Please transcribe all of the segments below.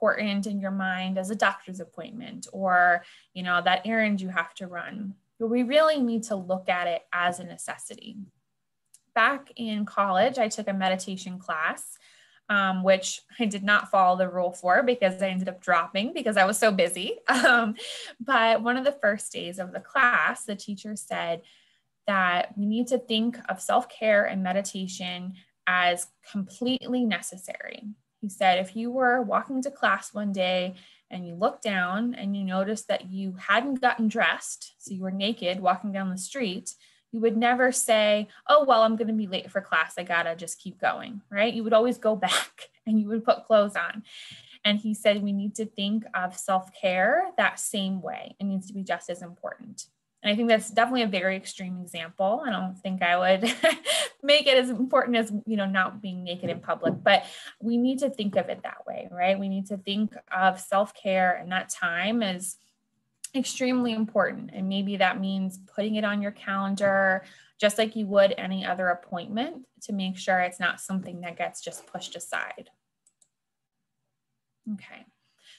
important in your mind as a doctor's appointment or, you know, that errand you have to run. But we really need to look at it as a necessity. Back in college, I took a meditation class, which I did not follow the rule for because I ended up dropping because I was so busy. But one of the first days of the class, the teacher said that we need to think of self-care and meditation as completely necessary. He said, if you were walking to class one day and you looked down and you noticed that you hadn't gotten dressed, so you were naked walking down the street, you would never say, oh, well, I'm going to be late for class. I got to just keep going, right? You would always go back and you would put clothes on. And he said, we need to think of self-care that same way. It needs to be just as important. And I think that's definitely a very extreme example. I don't think I would make it as important as, you know, not being naked in public, but we need to think of it that way, right? We need to think of self-care and that time as extremely important. And maybe that means putting it on your calendar, just like you would any other appointment, to make sure it's not something that gets just pushed aside. Okay.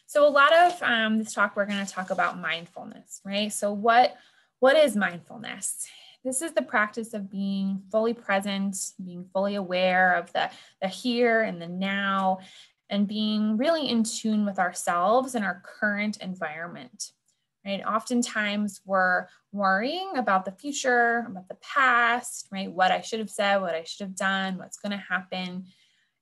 So a lot of this talk, we're going to talk about mindfulness, right? So what is mindfulness? This is the practice of being fully present, being fully aware of the here and the now, and being really in tune with ourselves and our current environment. Right? Oftentimes we're worrying about the future, about the past, right? What I should have said, what I should have done, what's going to happen.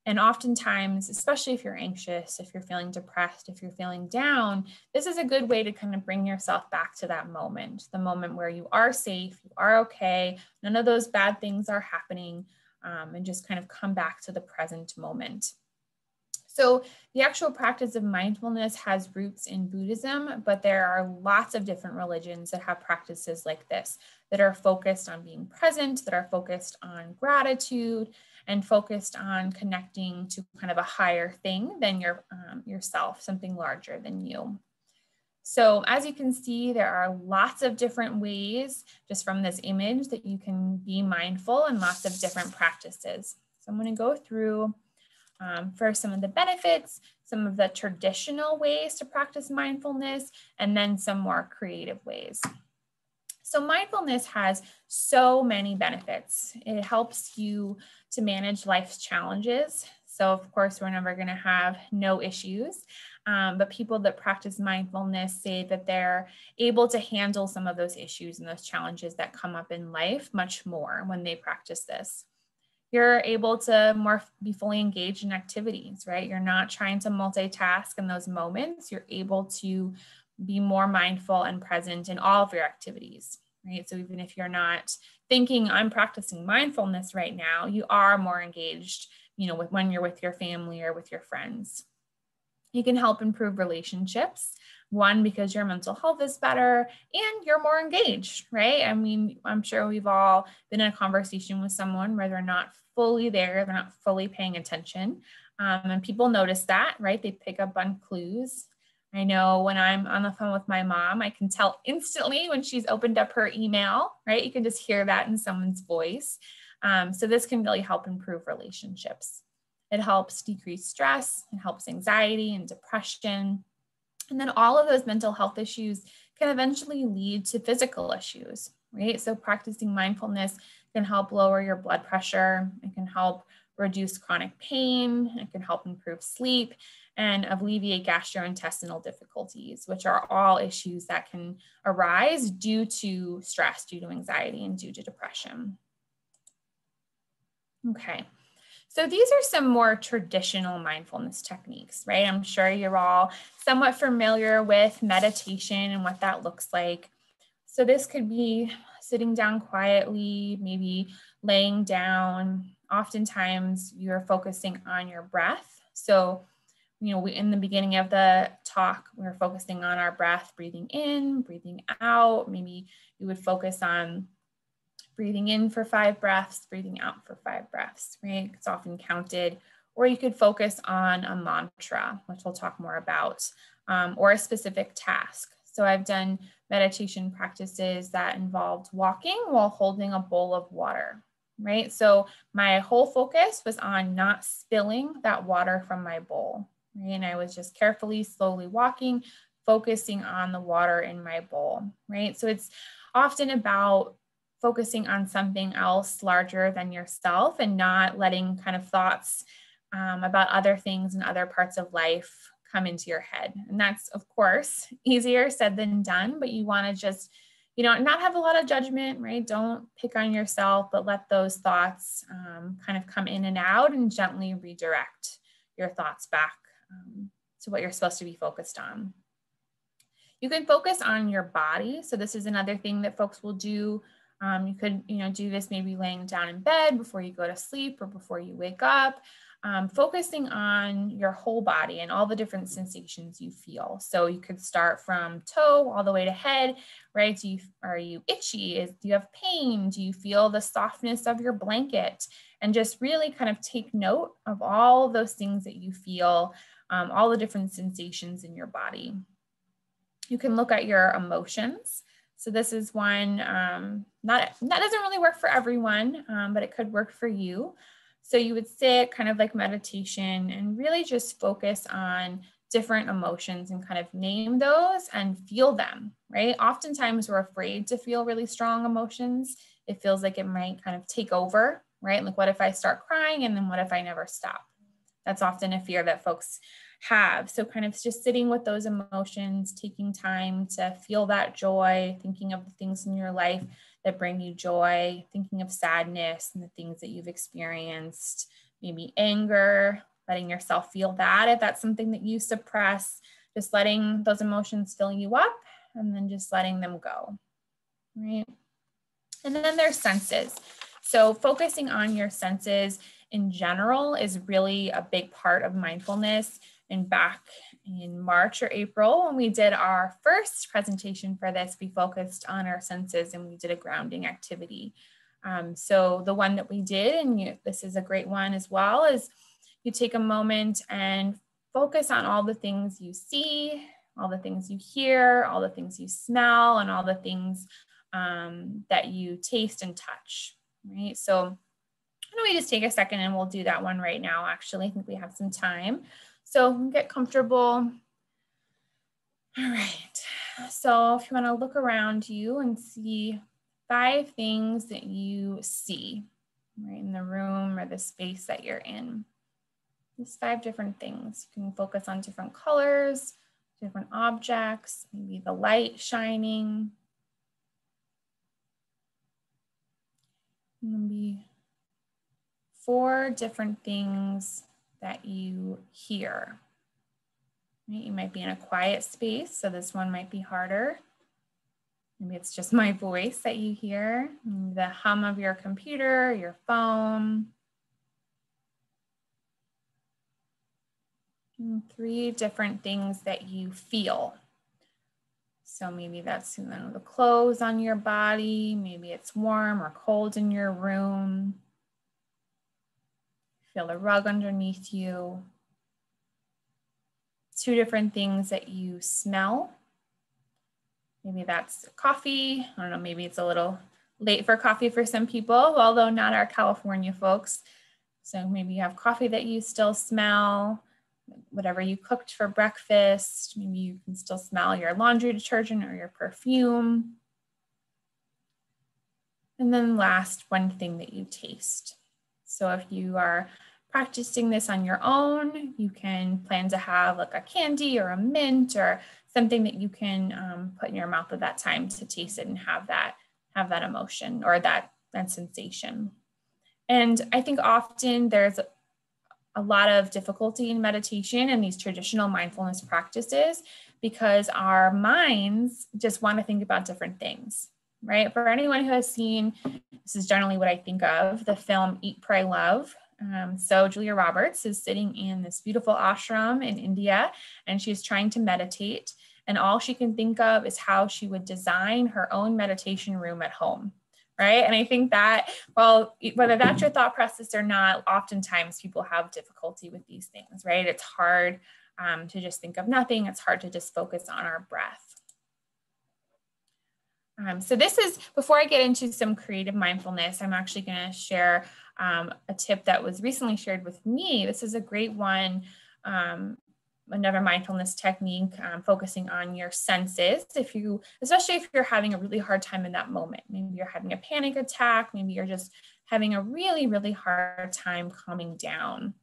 And oftentimes, especially if you're anxious, if you're feeling depressed, if you're feeling down, this is a good way to kind of bring yourself back to that moment, the moment where you are safe, you are okay, none of those bad things are happening, and just kind of come back to the present moment. So the actual practice of mindfulness has roots in Buddhism, but there are lots of different religions that have practices like this that are focused on being present, that are focused on gratitude, and focused on connecting to kind of a higher thing than yourself, something larger than you. So as you can see, there are lots of different ways just from this image that you can be mindful and lots of different practices. So I'm going to go through for some of the benefits, some of the traditional ways to practice mindfulness, and then some more creative ways. So mindfulness has so many benefits. It helps you to manage life's challenges. So of course, we're never going to have no issues, but people that practice mindfulness say that they're able to handle some of those issues and those challenges that come up in life much more when they practice this. You're able to be fully engaged in activities, right? You're not trying to multitask in those moments. You're able to be more mindful and present in all of your activities, right? So even if you're not thinking, I'm practicing mindfulness right now, you are more engaged, you know, when you're with your family or with your friends. You can help improve relationships. One, because your mental health is better and you're more engaged, right? I mean, I'm sure we've all been in a conversation with someone where they're not fully there, they're not fully paying attention. And people notice that, right? They pick up on clues. I know when I'm on the phone with my mom, I can tell instantly when she's opened up her email, right? You can just hear that in someone's voice. So this can really help improve relationships. It helps decrease stress, it helps anxiety and depression. And then all of those mental health issues can eventually lead to physical issues, right? So practicing mindfulness can help lower your blood pressure. It can help reduce chronic pain. It can help improve sleep and alleviate gastrointestinal difficulties, which are all issues that can arise due to stress, due to anxiety, and due to depression. Okay. So these are some more traditional mindfulness techniques, right? I'm sure you're all somewhat familiar with meditation and what that looks like. So this could be sitting down quietly, maybe laying down. Oftentimes you're focusing on your breath. So, you know, in the beginning of the talk, we were focusing on our breath, breathing in, breathing out. Maybe you would focus on breathing in for 5 breaths, breathing out for 5 breaths, right? It's often counted. Or you could focus on a mantra, which we'll talk more about, or a specific task. So I've done meditation practices that involved walking while holding a bowl of water, right? So my whole focus was on not spilling that water from my bowl, right? And I was just carefully, slowly walking, focusing on the water in my bowl, right? So it's often about focusing on something else larger than yourself and not letting kind of thoughts about other things and other parts of life come into your head. And that's, of course, easier said than done, but you want to just, not have a lot of judgment, right? Don't pick on yourself, but let those thoughts kind of come in and out and gently redirect your thoughts back to what you're supposed to be focused on. You can focus on your body. So this is another thing that folks will do. You could, do this maybe laying down in bed before you go to sleep or before you wake up, focusing on your whole body and all the different sensations you feel. So you could start from toe all the way to head, right? Are you itchy? Do you have pain? Do you feel the softness of your blanket? And just really kind of take note of all of those things that you feel, all the different sensations in your body. You can look at your emotions. So this is one, that doesn't really work for everyone, but it could work for you. So you would sit kind of like meditation and really just focus on different emotions and kind of name those and feel them, right? Oftentimes we're afraid to feel really strong emotions. It feels like it might kind of take over, right? Like, what if I start crying, and then what if I never stop? That's often a fear that folks have. So kind of just sitting with those emotions, taking time to feel that joy, thinking of the things in your life that bring you joy, thinking of sadness and the things that you've experienced, maybe anger, letting yourself feel that if that's something that you suppress, just letting those emotions fill you up and then just letting them go, right? And then there's senses. So focusing on your senses in general is really a big part of mindfulness. And back in March or April, when we did our first presentation for this, we focused on our senses and we did a grounding activity. So the one that we did, and this is a great one as well, is you take a moment and focus on all the things you see, all the things you hear, all the things you smell, and all the things that you taste and touch, right? So why don't we just take a second and we'll do that one right now. Actually, I think we have some time. So get comfortable. All right. So if you want to look around you and see 5 things that you see, right, in the room or the space that you're in. Just 5 different things. You can focus on different colors, different objects, maybe the light shining. Maybe 4 different things that you hear. Right? You might be in a quiet space, so this one might be harder. Maybe it's just my voice that you hear, the hum of your computer, your phone. And 3 different things that you feel. So maybe that's the clothes on your body, maybe it's warm or cold in your room. Feel the rug underneath you. 2 different things that you smell. Maybe that's coffee. I don't know, maybe it's a little late for coffee for some people, although not our California folks. So maybe you have coffee that you still smell, whatever you cooked for breakfast. Maybe you can still smell your laundry detergent or your perfume. And then last, one thing that you taste. So if you are practicing this on your own, you can plan to have like a candy or a mint or something that you can put in your mouth at that time to taste it and have that emotion or that sensation. And I think often there's a lot of difficulty in meditation and these traditional mindfulness practices because our minds just want to think about different things, right? For anyone who has seen, this is generally what I think of, the film Eat, Pray, Love. So Julia Roberts is sitting in this beautiful ashram in India, and she's trying to meditate. And all she can think of is how she would design her own meditation room at home, right? And I think that, well, whether that's your thought process or not, oftentimes people have difficulty with these things, right? It's hard to just think of nothing. It's hard to just focus on our breath. So this is, before I get into some creative mindfulness, I'm actually going to share a tip that was recently shared with me. This is a great one another mindfulness technique, focusing on your senses. Especially if you're having a really hard time in that moment, maybe you're having a panic attack, maybe you're just having a really, really hard time calming down.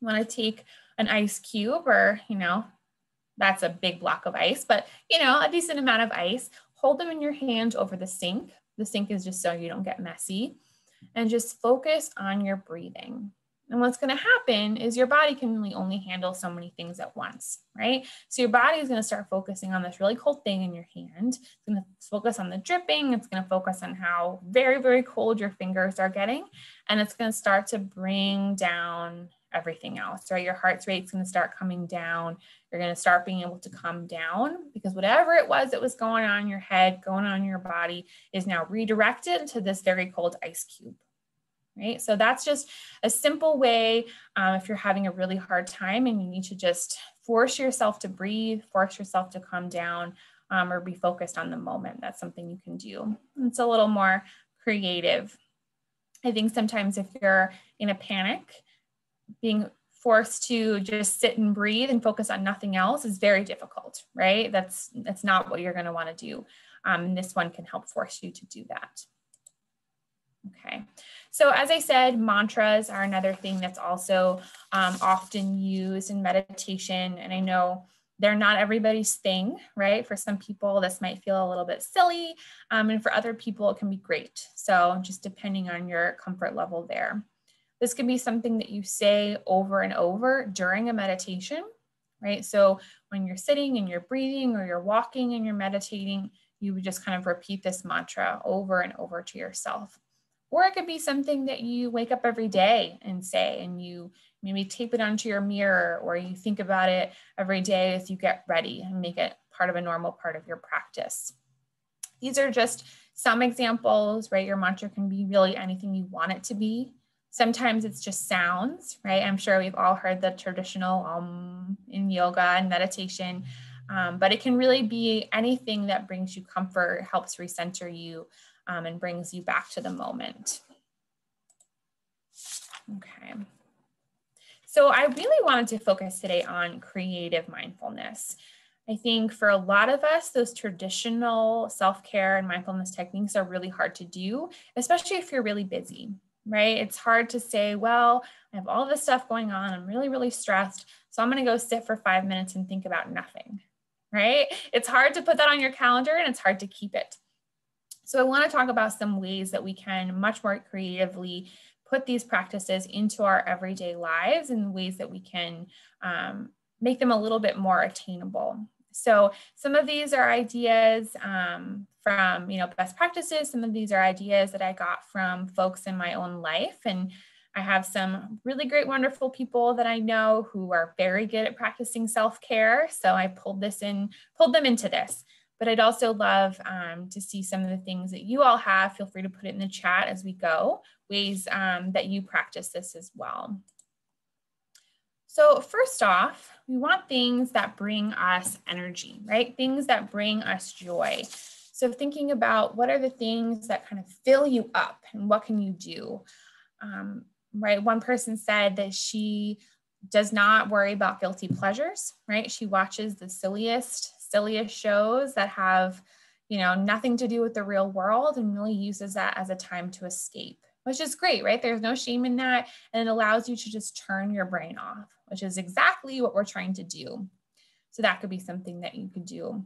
You want to take an ice cube, or, that's a big block of ice, but, a decent amount of ice, hold them in your hand over the sink. The sink is just so you don't get messy, and just focus on your breathing. And what's going to happen is your body can really only handle so many things at once, right? So your body is going to start focusing on this really cold thing in your hand. It's going to focus on the dripping. It's going to focus on how very, very cold your fingers are getting. And it's going to start to bring down everything else, right? Your heart rate's going to start coming down. You're going to start being able to calm down, because whatever it was that was going on in your head, going on in your body, is now redirected to this very cold ice cube. Right? So that's just a simple way, if you're having a really hard time and you need to just force yourself to breathe, force yourself to calm down, or be focused on the moment. That's something you can do. It's a little more creative. I think sometimes if you're in a panic, being forced to just sit and breathe and focus on nothing else is very difficult, right? That's not what you're going to want to do. And this one can help force you to do that. Okay, so as I said, mantras are another thing that's also often used in meditation. And I know they're not everybody's thing, right? For some people, this might feel a little bit silly. And for other people, it can be great. So just depending on your comfort level there. This can be something that you say over and over during a meditation, right? So when you're sitting and you're breathing, or you're walking and you're meditating, you would just kind of repeat this mantra over and over to yourself. Or it could be something that you wake up every day and say, and you maybe tape it onto your mirror, or you think about it every day as you get ready, and make it part of a normal part of your practice. These are just some examples, right? Your mantra can be really anything you want it to be. Sometimes it's just sounds, right? I'm sure we've all heard the traditional in yoga and meditation, but it can really be anything that brings you comfort, helps recenter you, and brings you back to the moment. Okay. So I really wanted to focus today on creative mindfulness. I think for a lot of us, those traditional self-care and mindfulness techniques are really hard to do, especially if you're really busy, right? It's hard to say, well, I have all this stuff going on. I'm really, really stressed. So I'm going to go sit for 5 minutes and think about nothing, right? It's hard to put that on your calendar, and it's hard to keep it. So I want to talk about some ways that we can much more creatively put these practices into our everyday lives, and ways that we can make them a little bit more attainable. So some of these are ideas from best practices. Some of these are ideas that I got from folks in my own life. And I have some really great, wonderful people that I know who are very good at practicing self-care. So I pulled them into this. But I'd also love to see some of the things that you all have. Feel free to put it in the chat as we go, ways that you practice this as well. So first off, we want things that bring us energy, right? Things that bring us joy. So thinking about what are the things that kind of fill you up, and what can you do, right? One person said that she does not worry about guilty pleasures, right? She watches the silliest shows that have, nothing to do with the real world, and really uses that as a time to escape, which is great, right? There's no shame in that. And it allows you to just turn your brain off, which is exactly what we're trying to do. So that could be something that you could do.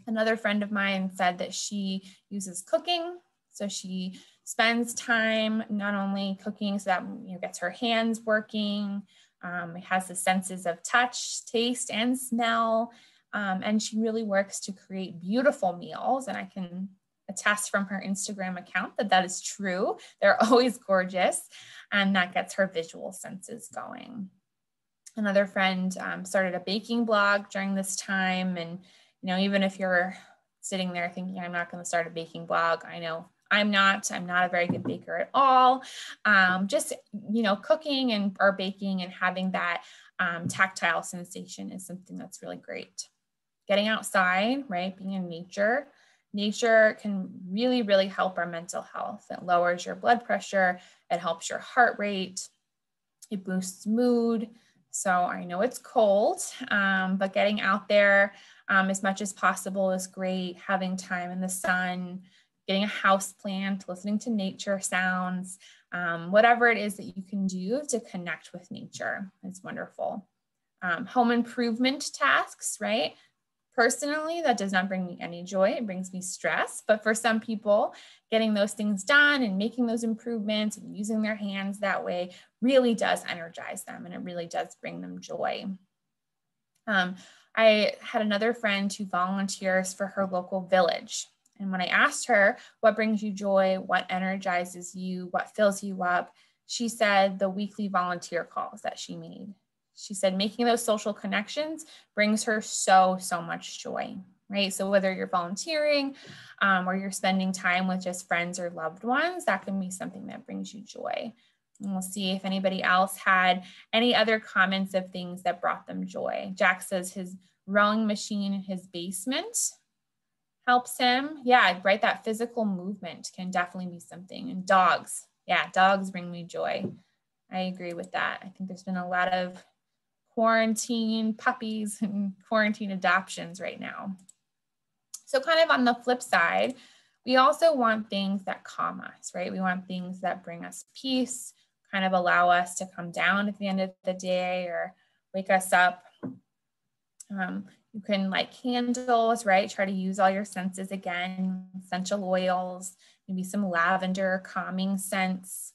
Another friend of mine said that she uses cooking. So she spends time not only cooking, so that gets her hands working, has the senses of touch, taste, and smell. And she really works to create beautiful meals. And I can attest from her Instagram account that is true. They're always gorgeous. And that gets her visual senses going. Another friend started a baking blog during this time. And, even if you're sitting there thinking, I'm not going to start a baking blog, I know I'm not a very good baker at all. Just, cooking or baking and having that tactile sensation is something that's really great. Getting outside, right? Being in nature. Nature can really, really help our mental health. It lowers your blood pressure. It helps your heart rate. It boosts mood. So I know it's cold, but getting out there as much as possible is great. Having time in the sun, getting a house plant, listening to nature sounds, whatever it is that you can do to connect with nature is wonderful. Home improvement tasks, right? Personally, that does not bring me any joy. It brings me stress. But for some people, getting those things done and making those improvements and using their hands that way really does energize them, and it really does bring them joy. I had another friend who volunteers for her local village. And when I asked her, what brings you joy? What energizes you? What fills you up? She said the weekly volunteer calls that she made. She said making those social connections brings her so much joy, right? So whether you're volunteering or you're spending time with just friends or loved ones, that can be something that brings you joy. And we'll see if anybody else had any other comments of things that brought them joy. Jack says his rowing machine in his basement helps him. Yeah, right, that physical movement can definitely be something. And dogs, yeah, dogs bring me joy. I agree with that. I think there's been a lot of quarantine puppies and quarantine adoptions right now. So kind of on the flip side, we also want things that calm us, right? We want things that bring us peace, kind of allow us to come down at the end of the day or wake us up. You can light candles, right? Try to use all your senses again, essential oils, maybe some lavender calming scents,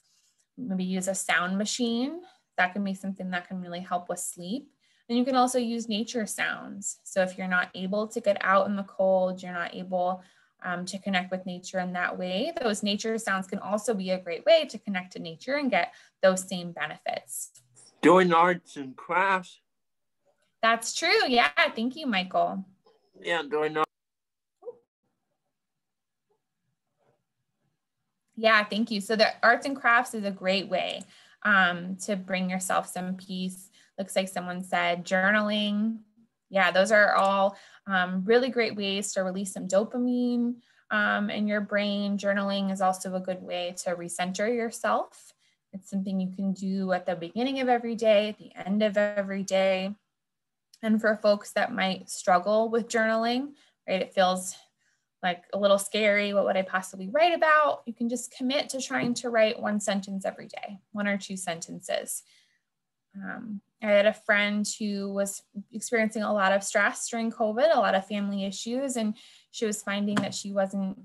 maybe use a sound machine. That can be something that can really help with sleep. And you can also use nature sounds. So if you're not able to get out in the cold, you're not able to connect with nature in that way, those nature sounds can also be a great way to connect to nature and get those same benefits. Doing arts and crafts. That's true. Yeah. Thank you, Michael. Yeah, doing arts. Yeah, thank you. So the arts and crafts is a great way to bring yourself some peace. Looks like someone said journaling. Yeah, those are all really great ways to release some dopamine in your brain. Journaling is also a good way to recenter yourself. It's something you can do at the beginning of every day, at the end of every day. And for folks that might struggle with journaling, right, it feels like a little scary. What would I possibly write about? You can just commit to trying to write one sentence every day, 1 or 2 sentences. I had a friend who was experiencing a lot of stress during COVID, a lot of family issues, and she was finding that she wasn't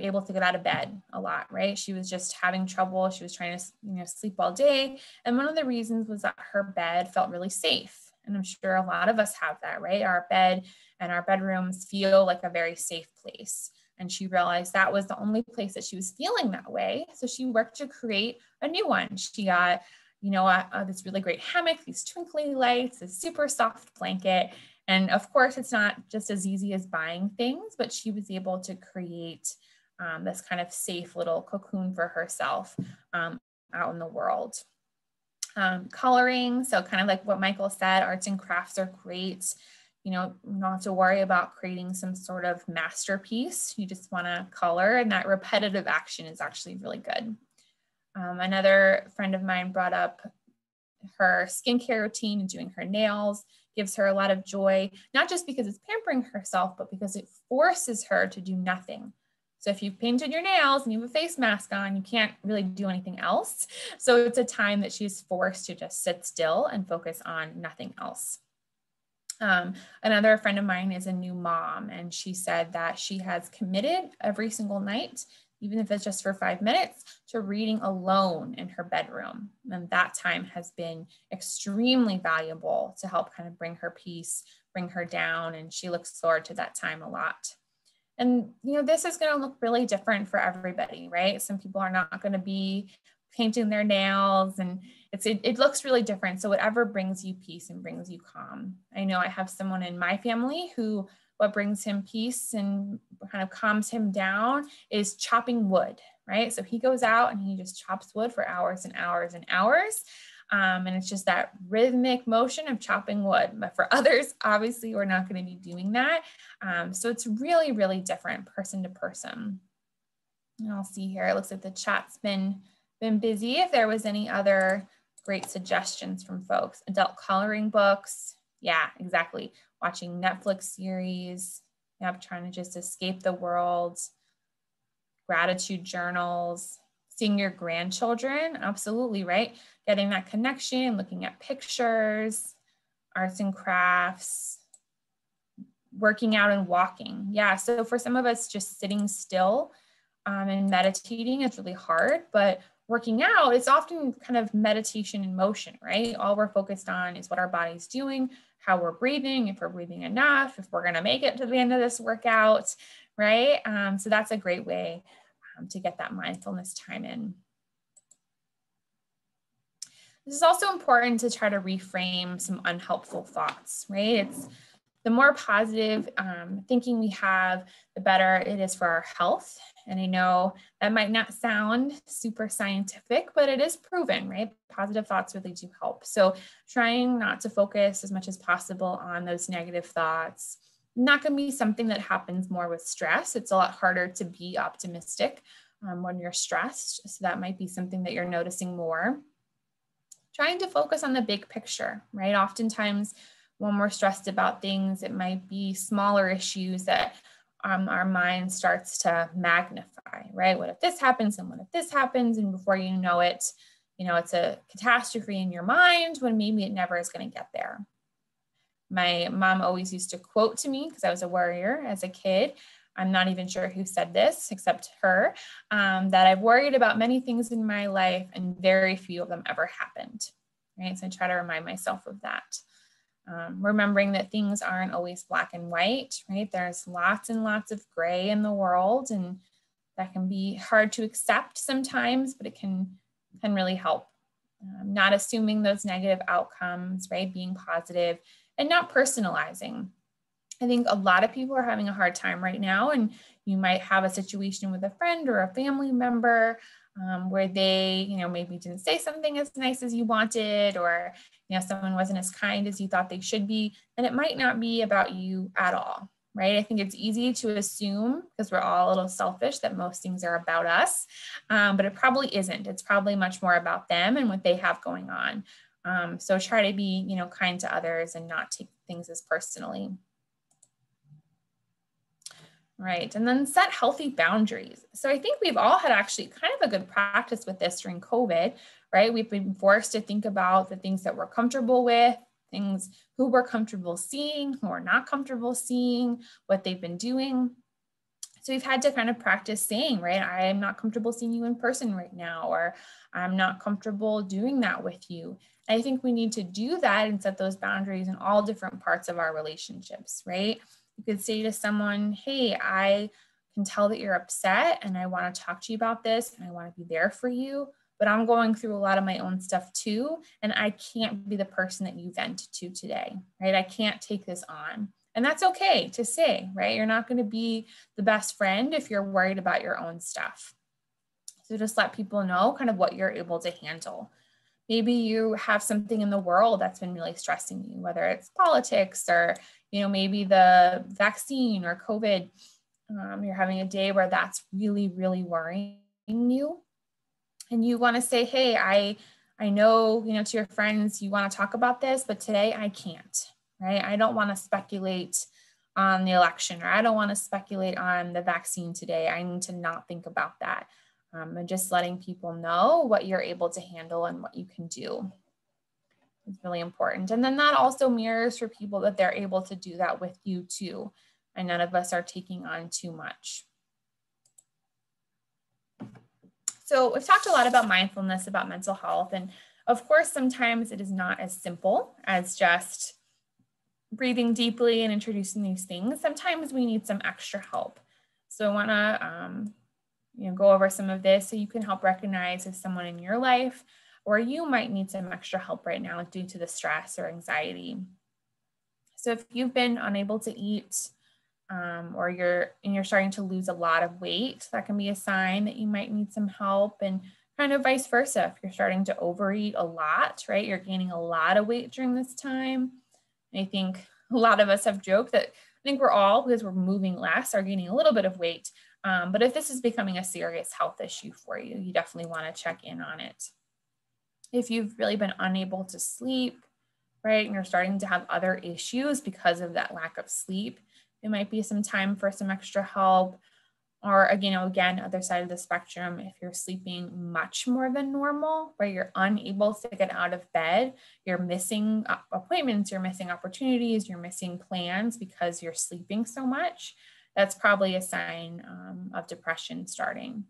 able to get out of bed a lot, right? She was just having trouble. She was trying to, sleep all day. And one of the reasons was that her bed felt really safe. And I'm sure a lot of us have that, right? Our bed and our bedrooms feel like a very safe place. And she realized that was the only place that she was feeling that way. So she worked to create a new one. She got, this really great hammock, these twinkly lights, this super soft blanket. And of course, it's not just as easy as buying things, but she was able to create this kind of safe little cocoon for herself out in the world. Coloring, so kind of like what Michael said, arts and crafts are great. You don't have to worry about creating some sort of masterpiece. You just want to color, and that repetitive action is actually really good. Another friend of mine brought up her skincare routine and doing her nails gives her a lot of joy, not just because it's pampering herself, but because it forces her to do nothing. So if you've painted your nails and you have a face mask on, you can't really do anything else. So it's a time that she's forced to just sit still and focus on nothing else. Another friend of mine is a new mom, and she said that she has committed every single night, even if it's just for 5 minutes, to reading alone in her bedroom. And that time has been extremely valuable to help kind of bring her peace, bring her down, and she looks forward to that time a lot. And, this is going to look really different for everybody, right? Some people are not going to be painting their nails, and it looks really different. So whatever brings you peace and brings you calm. I know I have someone in my family who what brings him peace and kind of calms him down is chopping wood, right? So he goes out and he just chops wood for hours and hours and hours. And it's just that rhythmic motion of chopping wood. But for others, obviously, we're not going to be doing that. So it's really, really different person to person. And I'll see here, it looks like the chat's been busy. If there was any other great suggestions from folks. Adult coloring books. Yeah, exactly. Watching Netflix series. Yep, trying to just escape the world. Gratitude journals. Seeing your grandchildren. Absolutely, right? Getting that connection, looking at pictures, arts and crafts, working out and walking. Yeah, so for some of us, just sitting still and meditating is really hard, but working out is often kind of meditation in motion, right? All we're focused on is what our body's doing, how we're breathing, if we're breathing enough, if we're going to make it to the end of this workout, right? So that's a great way to get that mindfulness time in. This is also important to try to reframe some unhelpful thoughts, right? It's the more positive thinking we have, the better it is for our health. And I know that might not sound super scientific, but it is proven, right? Positive thoughts really do help. So trying not to focus as much as possible on those negative thoughts. Not going to be something that happens more with stress. It's a lot harder to be optimistic when you're stressed. So that might be something that you're noticing more. Trying to focus on the big picture, right? Oftentimes when we're stressed about things, it might be smaller issues that our mind starts to magnify, right? What if this happens and what if this happens? And before you know it, it's a catastrophe in your mind when maybe it never is going to get there. My mom always used to quote to me, because I was a worrier as a kid. I'm not even sure who said this except her, that I've worried about many things in my life and very few of them ever happened, right? So I try to remind myself of that. Remembering that things aren't always black and white, right? There's lots and lots of gray in the world, and that can be hard to accept sometimes, but it can really help. Not assuming those negative outcomes, right? Being positive and not personalizing. I think a lot of people are having a hard time right now, and you might have a situation with a friend or a family member where they, maybe didn't say something as nice as you wanted, or, someone wasn't as kind as you thought they should be, and it might not be about you at all, right? I think it's easy to assume, because we're all a little selfish, that most things are about us, but it probably isn't. It's probably much more about them and what they have going on. So try to be, kind to others and not take things as personally. Right. And then set healthy boundaries. So I think we've all had actually kind of a good practice with this during COVID, right? We've been forced to think about the things that we're comfortable with, things who we're comfortable seeing, who we're not comfortable seeing, what they've been doing. So we've had to kind of practice saying, right, I'm not comfortable seeing you in person right now, or I'm not comfortable doing that with you. And I think we need to do that and set those boundaries in all different parts of our relationships, right? You could say to someone, hey, I can tell that you're upset and I want to talk to you about this and I want to be there for you, but I'm going through a lot of my own stuff too. And I can't be the person that you vent to today, right? I can't take this on. And that's okay to say, right? You're not going to be the best friend if you're worried about your own stuff. So just let people know kind of what you're able to handle. Maybe you have something in the world that's been really stressing you, whether it's politics or, maybe the vaccine or COVID. You're having a day where that's really, really worrying you. And you want to say, hey, I know, to your friends, you want to talk about this, but today I can't, right? I don't want to speculate on the election, or I don't want to speculate on the vaccine today. I need to not think about that. And just letting people know what you're able to handle and what you can do is really important. And then that also mirrors for people that they're able to do that with you too. And none of us are taking on too much. So we've talked a lot about mindfulness, about mental health. And of course, sometimes it is not as simple as just breathing deeply and introducing these things. Sometimes we need some extra help. So I want to go over some of this so you can help recognize if someone in your life or you might need some extra help right now due to the stress or anxiety. So if you've been unable to eat or you're starting to lose a lot of weight, that can be a sign that you might need some help, and kind of vice versa. If you're starting to overeat a lot, right? You're gaining a lot of weight during this time. And I think a lot of us have joked that I think we're all, because we're moving less, are gaining a little bit of weight. But if this is becoming a serious health issue for you, you definitely want to check in on it. If you've really been unable to sleep, right, and you're starting to have other issues because of that lack of sleep, it might be some time for some extra help. Or again, other side of the spectrum, if you're sleeping much more than normal, right, you're unable to get out of bed, you're missing appointments, you're missing opportunities, you're missing plans because you're sleeping so much, that's probably a sign of depression starting.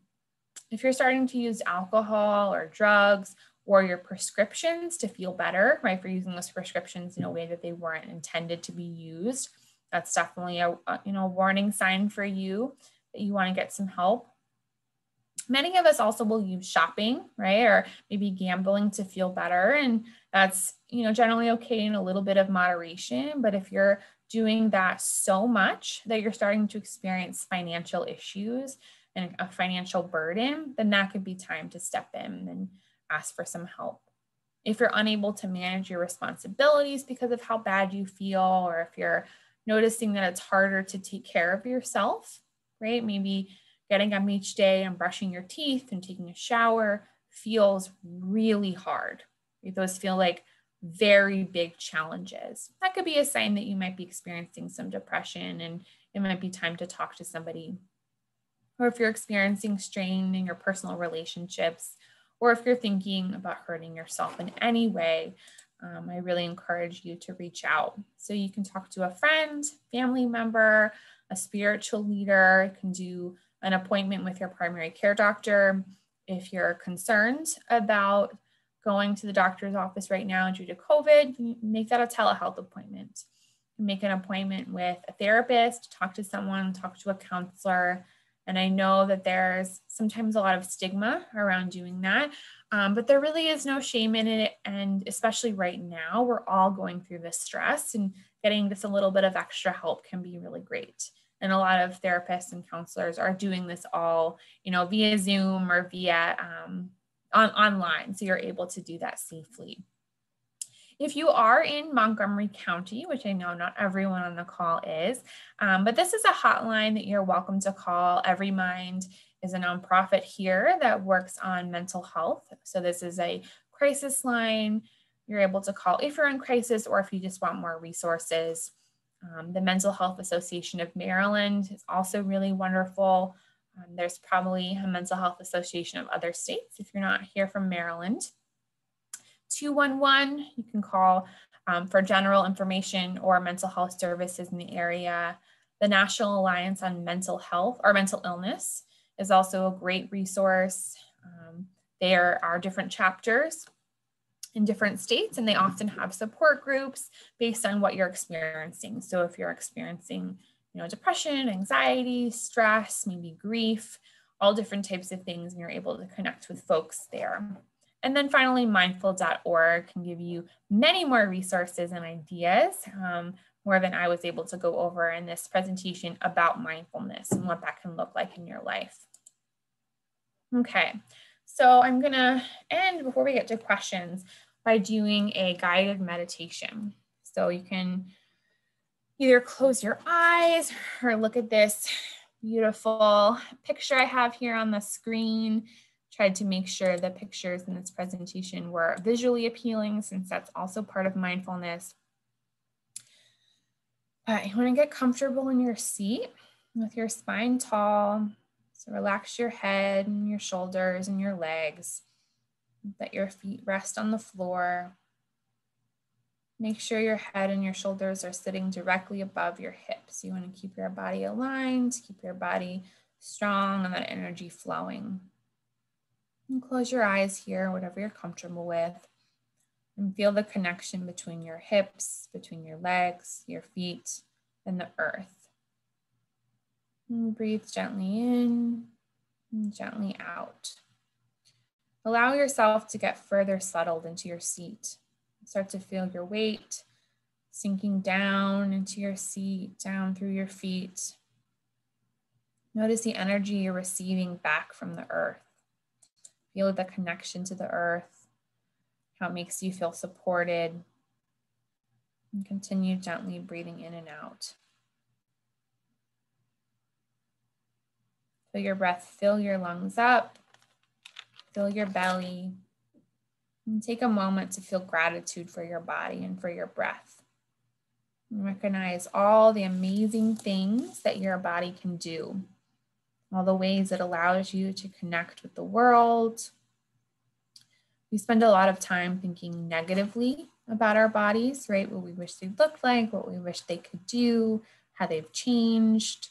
If you're starting to use alcohol or drugs or your prescriptions to feel better, right, for using those prescriptions in a way that they weren't intended to be used, that's definitely a warning sign for you that you want to get some help. Many of us also will use shopping, right, or maybe gambling to feel better, and that's generally okay in a little bit of moderation. But if you're doing that so much that you're starting to experience financial issues and a financial burden, then that could be time to step in and ask for some help. If you're unable to manage your responsibilities because of how bad you feel, or if you're noticing that it's harder to take care of yourself, right? Maybe getting up each day and brushing your teeth and taking a shower feels really hard. Those feel like very big challenges. That could be a sign that you might be experiencing some depression, and it might be time to talk to somebody. Or if you're experiencing strain in your personal relationships, or if you're thinking about hurting yourself in any way, I really encourage you to reach out. So you can talk to a friend, family member, a spiritual leader. You can do an appointment with your primary care doctor. If you're concerned about going to the doctor's office right now due to COVID, make that a telehealth appointment. Make an appointment with a therapist, talk to someone, talk to a counselor. And I know that there's sometimes a lot of stigma around doing that, but there really is no shame in it. And especially right now, we're all going through this stress, and getting just a little bit of extra help can be really great. And a lot of therapists and counselors are doing this all, via Zoom or via online. So you're able to do that safely. If you are in Montgomery County, which I know not everyone on the call is, but this is a hotline that you're welcome to call. Every Mind is a nonprofit here that works on mental health. So this is a crisis line you're able to call if you're in crisis, or if you just want more resources. The Mental Health Association of Maryland is also really wonderful. There's probably a Mental Health Association of other states if you're not here from Maryland. 211, you can call for general information or mental health services in the area. The National Alliance on Mental Health or Mental Illness is also a great resource. There are different chapters in different states, and they often have support groups based on what you're experiencing. So if you're experiencing, depression, anxiety, stress, maybe grief, all different types of things, and you're able to connect with folks there. And then finally, mindful.org can give you many more resources and ideas, more than I was able to go over in this presentation about mindfulness and what that can look like in your life. Okay, so I'm gonna end before we get to questions by doing a guided meditation. So you can either close your eyes or look at this beautiful picture I have here on the screen. Tried to make sure the pictures in this presentation were visually appealing, since that's also part of mindfulness. But you want to get comfortable in your seat with your spine tall. So relax your head and your shoulders and your legs. Let your feet rest on the floor. Make sure your head and your shoulders are sitting directly above your hips. You want to keep your body aligned, keep your body strong, and that energy flowing. And close your eyes here, whatever you're comfortable with, and feel the connection between your hips, between your legs, your feet, and the earth. And breathe gently in and gently out. Allow yourself to get further settled into your seat. Start to feel your weight sinking down into your seat, down through your feet. Notice the energy you're receiving back from the earth. Feel the connection to the earth, how it makes you feel supported, and continue gently breathing in and out. Feel your breath fill your lungs up, fill your belly, And take a moment to feel gratitude for your body and for your breath. And recognize all the amazing things that your body can do, all the ways it allows you to connect with the world. We spend a lot of time thinking negatively about our bodies, right? What we wish they looked like, what we wish they could do, how they've changed.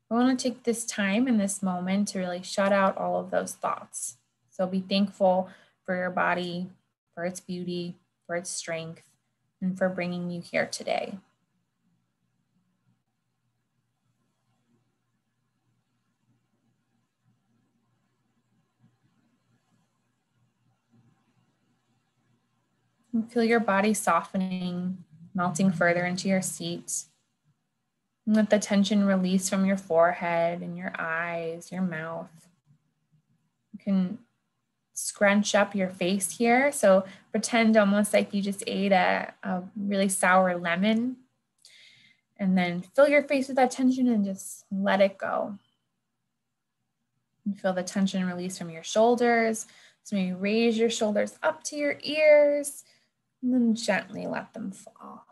I want to take this time in this moment to really shut out all of those thoughts. So be thankful for your body, for its beauty, for its strength, and for bringing you here today. And feel your body softening, melting further into your seat. And let the tension release from your forehead and your eyes, your mouth. You can scrunch up your face here. So pretend almost like you just ate a really sour lemon. And then fill your face with that tension and just let it go. And feel the tension release from your shoulders. So maybe raise your shoulders up to your ears and then gently let them fall.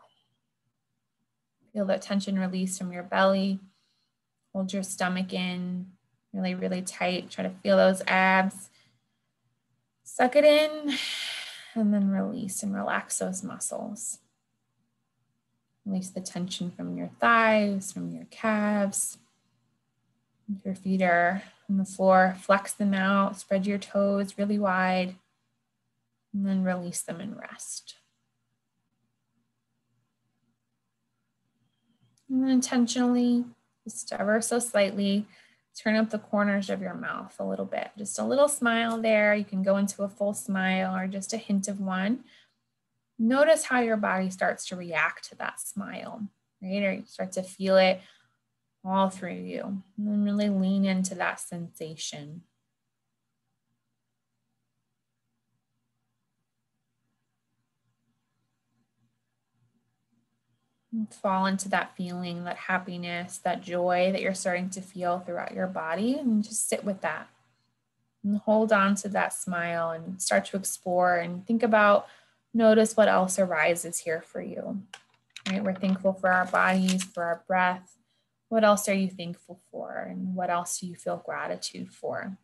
Feel the tension release from your belly. Hold your stomach in really, really tight. Try to feel those abs. Suck it in and then release and relax those muscles. Release the tension from your thighs, from your calves. If your feet are on the floor, flex them out, spread your toes really wide, and then release them and rest. And then intentionally, just ever so slightly, turn up the corners of your mouth a little bit. Just a little smile there. You can go into a full smile or just a hint of one. Notice how your body starts to react to that smile, right? Or you start to feel it all through you. And then really lean into that sensation. And fall into that feeling, that happiness, that joy that you're starting to feel throughout your body, and just sit with that. And hold on to that smile and start to explore and think about, notice what else arises here for you. Right? We're thankful for our bodies, for our breath. What else are you thankful for? And what else do you feel gratitude for?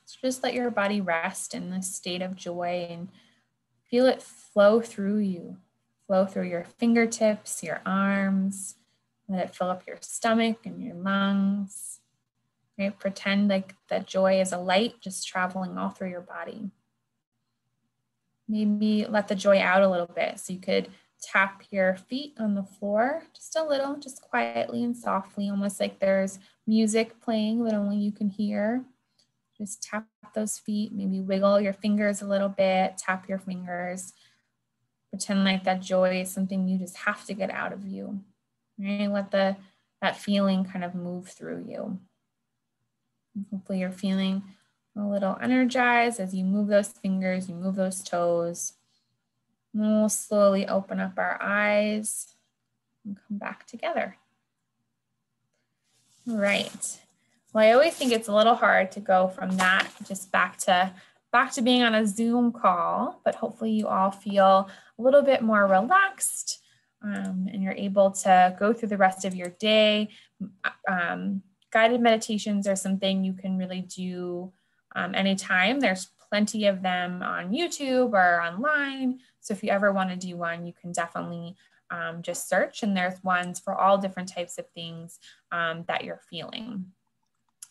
So just let your body rest in this state of joy and feel it flow through you, flow through your fingertips, your arms. Let it fill up your stomach and your lungs. Right? Pretend like that joy is a light just traveling all through your body. Maybe let the joy out a little bit. So you could tap your feet on the floor just a little, just quietly and softly, almost like there's music playing that only you can hear. Just tap those feet, maybe wiggle your fingers a little bit, tap your fingers. Pretend like that joy is something you just have to get out of you. Right? Let that feeling kind of move through you. And hopefully you're feeling a little energized as you move those fingers, you move those toes. And then we'll slowly open up our eyes and come back together. All right. Well, I always think it's a little hard to go from that just back to being on a Zoom call, but hopefully you all feel a little bit more relaxed and you're able to go through the rest of your day. Guided meditations are something you can really do anytime. There's plenty of them on YouTube or online. So if you ever want to do one, you can definitely just search, and there's ones for all different types of things that you're feeling.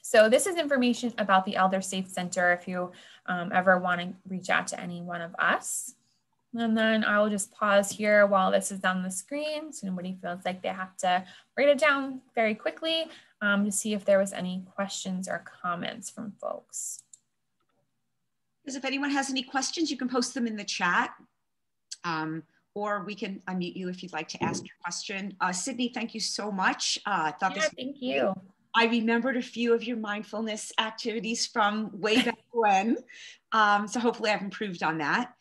So this is information about the Elder Safe Center if you ever want to reach out to any one of us. And then I will just pause here while this is on the screen so nobody feels like they have to write it down very quickly to see if there was any questions or comments from folks. Because if anyone has any questions, you can post them in the chat. Or we can unmute you if you'd like to ask your question. Syndey, thank you so much. Thank you. I remembered a few of your mindfulness activities from way back when. So hopefully I've improved on that.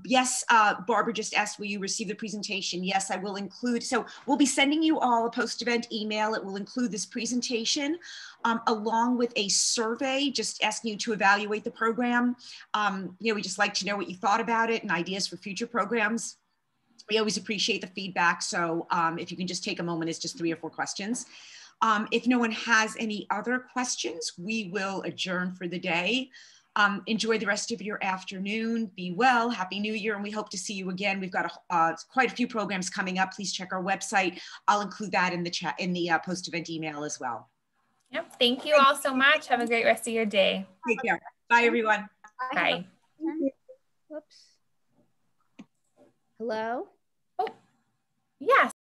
Yes, Barbara just asked, will you receive the presentation? Yes, I will include. So we'll be sending you all a post-event email. It will include this presentation along with a survey, just asking you to evaluate the program. We just like to know what you thought about it and ideas for future programs. We always appreciate the feedback. So if you can just take a moment, it's just 3 or 4 questions. If no one has any other questions, we will adjourn for the day. Enjoy the rest of your afternoon. Be well. Happy New Year. And we hope to see you again. We've got quite a few programs coming up. Please check our website. I'll include that in the chat, in the post-event email as well. Yep. Thank you all so much. Have a great rest of your day. Take care. Bye, everyone. Bye. Whoops. Hello? Oh, yes.